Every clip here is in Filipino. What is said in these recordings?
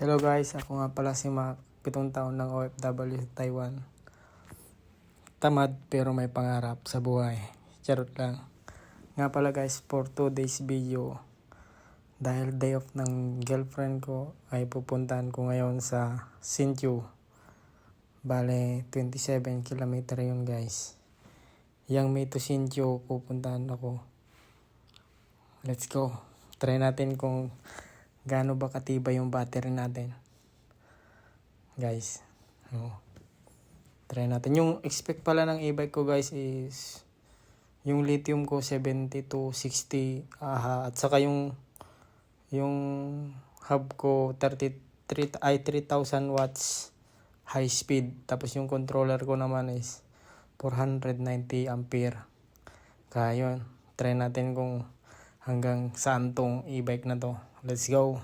Hello guys, ako nga pala si Mac, 7 taon ng OFW sa Taiwan. Tamad pero may pangarap sa buhay. Charot lang. Nga pala guys, for 2 days video, dahil day off ng girlfriend ko, ay pupuntahan ko ngayon sa Hsinchu. Bale, 27 kilometer yun guys. Yang may to Hsinchu, pupuntahan ako. Let's go. Try natin kung gaano ba katibay yung battery natin. Guys. Try natin. Yung expect pala ng e-bike ko guys is yung lithium ko 70 to 60 at saka yung hub ko 3000 watts high speed. Tapos yung controller ko naman is 490 ampere. Kaya yun. Try natin kung hanggang saan tong e-bike na to. Let's go.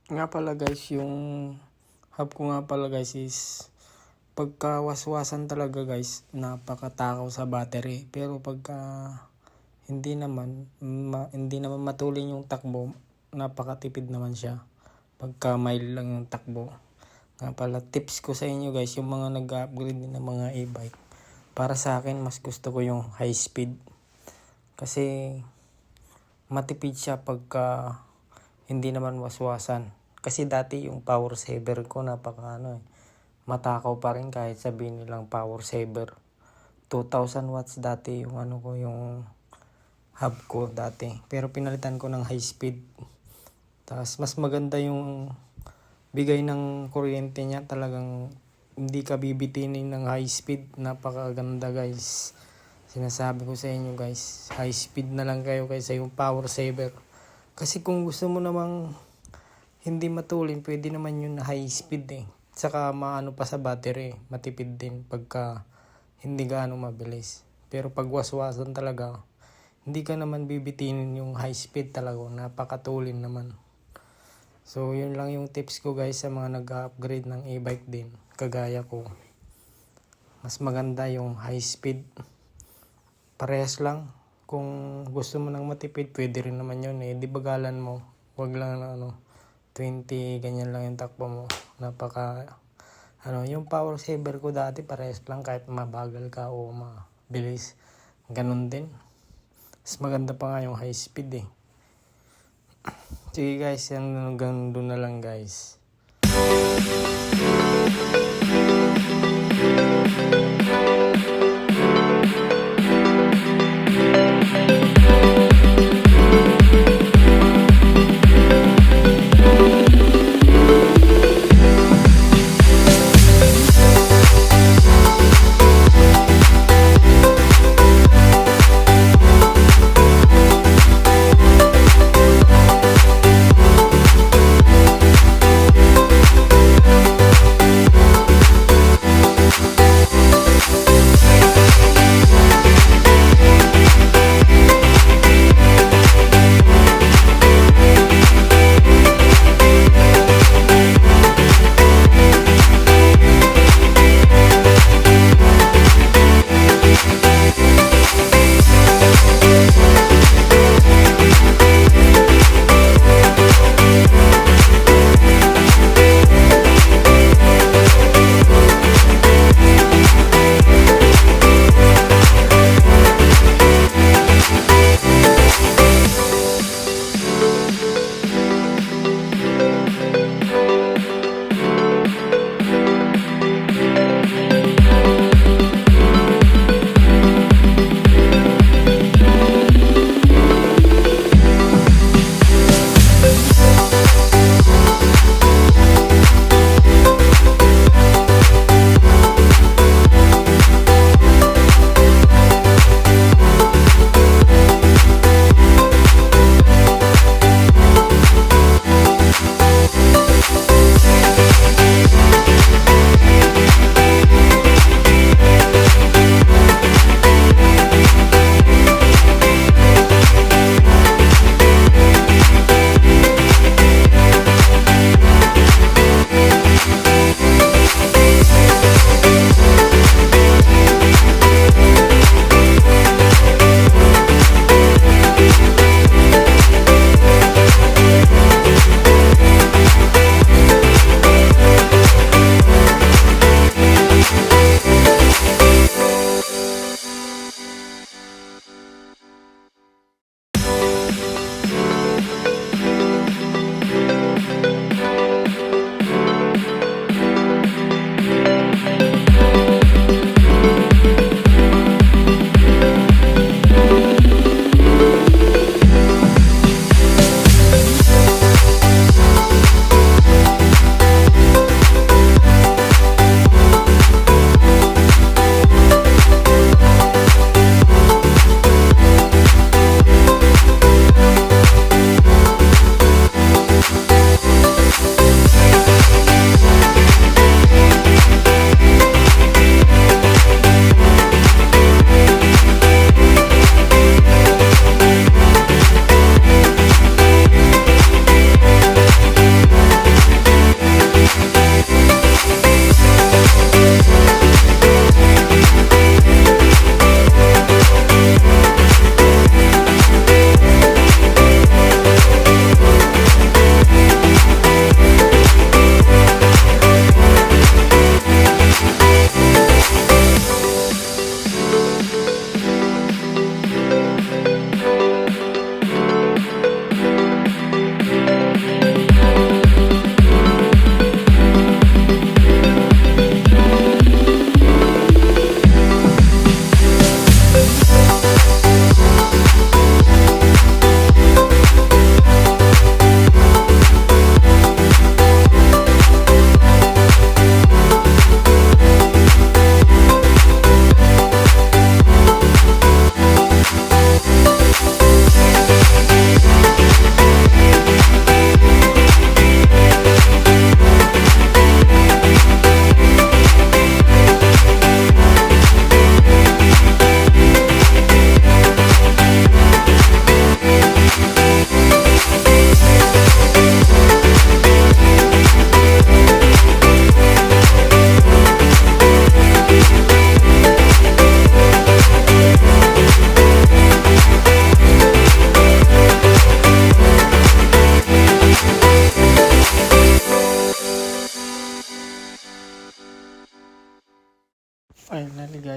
Nga pala guys, yung hub ko nga pala guys is pagka waswasan talaga guys, napakatakaw sa battery. Pero pagka hindi naman matulin yung takbo, napakatipid naman siya. Pagka mild lang yung takbo. Nga pala tips ko sa inyo guys, yung mga nag-upgrade ng mga e-bike. Para sa akin, mas gusto ko yung high speed. Kasi matipid siya pagka hindi naman waswasan. Kasi dati yung power saver ko matakaw pa rin kahit sabihin nilang power saver. 2000 watts dati yung yung hub ko dati. Pero pinalitan ko ng high speed. Tapos mas maganda yung bigay ng kuryente niya, talagang hindi ka bibitinin ng high speed. Napakaganda guys. Sinasabi ko sa inyo guys, high speed na lang kayo kaysa yung power saver. Kasi kung gusto mo namang hindi matulin, pwede naman yun na high speed Saka maano pa sa battery, matipid din pagka hindi gaano mabilis. Pero pag waswasan talaga, hindi ka naman bibitinin yung high speed talaga, napakatulin naman. So yun lang yung tips ko guys sa mga nag-upgrade ng e-bike din, kagaya ko. Mas maganda yung high speed. Parehas lang. Kung gusto mo nang matipid, pwede rin naman yun Di bagalan mo. Wag lang 20, ganyan lang yung takbo mo. Yung power saver ko dati parehas lang kahit mabagal ka o mabilis. Ganun din. Mas maganda pa nga yung high speed eh. Sige guys, hanggang doon na lang guys.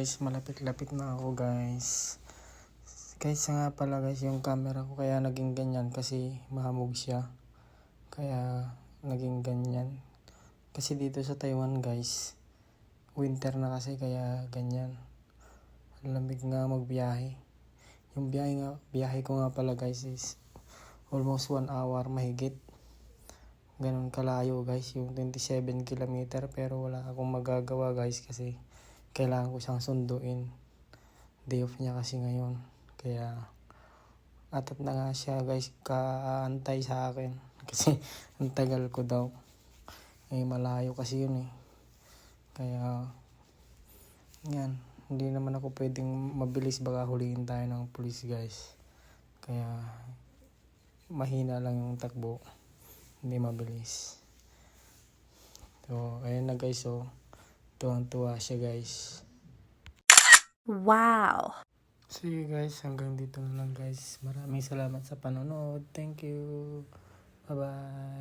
guys, malapit-lapit na ako guys. Guys, nga pala guys, yung camera ko kaya naging ganyan kasi mahamog siya. Kaya naging ganyan. Kasi dito sa Taiwan guys, winter na kasi kaya ganyan. Lamig nga magbiyahe. Yung biyahe ko nga pala guys is almost 1 hour mahigit. Ganun kalayo guys, yung 27 kilometer, pero wala akong magagawa guys kasi kailangan ko siyang sunduin. Day off niya kasi ngayon. Kaya atat na nga siya guys, kaantay sa akin. Kasi ang tagal ko daw. Malayo kasi yun eh. Kaya yan, hindi naman ako pwedeng mabilis, baka huliin tayo ng pulis guys. Kaya mahina lang yung takbo. Hindi mabilis. So, ayun na guys. So, tuwang-tuwa siya guys. Wow! Sige guys, hanggang dito na lang guys. Maraming salamat sa panonood. Thank you. Bye-bye.